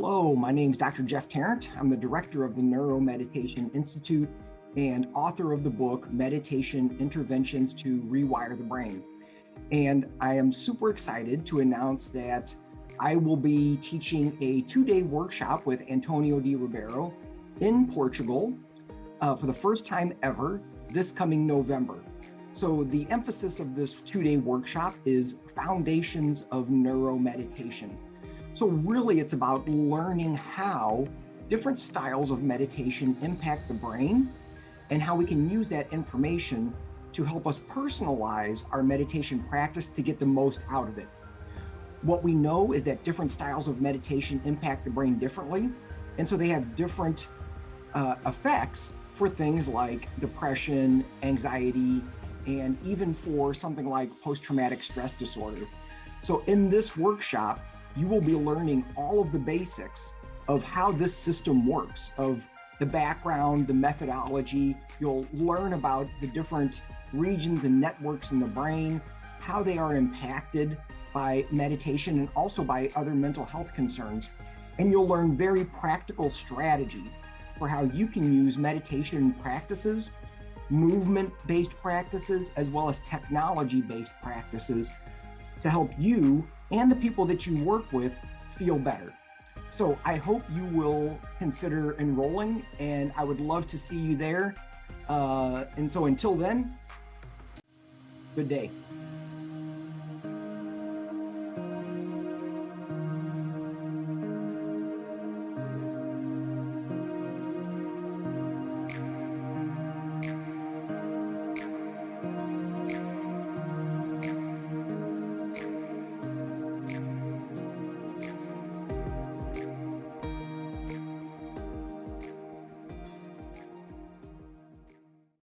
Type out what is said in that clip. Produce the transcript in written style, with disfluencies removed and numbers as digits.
Hello, my name is Dr. Jeff Tarrant. I'm the director of the Neuromeditation Institute and author of the book, Meditation Interventions to Rewire the Brain. And I am super excited to announce that I will be teaching a 2-day workshop with Antonio de Ribeiro in Portugal for the first time ever this coming November. So the emphasis of this 2-day workshop is Foundations of Neuromeditation. So really it's about learning how different styles of meditation impact the brain and how we can use that information to help us personalize our meditation practice to get the most out of it. What we know is that different styles of meditation impact the brain differently, and so they have different effects for things like depression, anxiety, and even for something like post-traumatic stress disorder. So in this workshop, you will be learning all of the basics of how this system works, of the background, the methodology. You'll learn about the different regions and networks in the brain, how they are impacted by meditation and also by other mental health concerns. And you'll learn very practical strategies for how you can use meditation practices, movement-based practices, as well as technology-based practices to help you and the people that you work with feel better. So I hope you will consider enrolling, and I would love to see you there. And so until then, good day.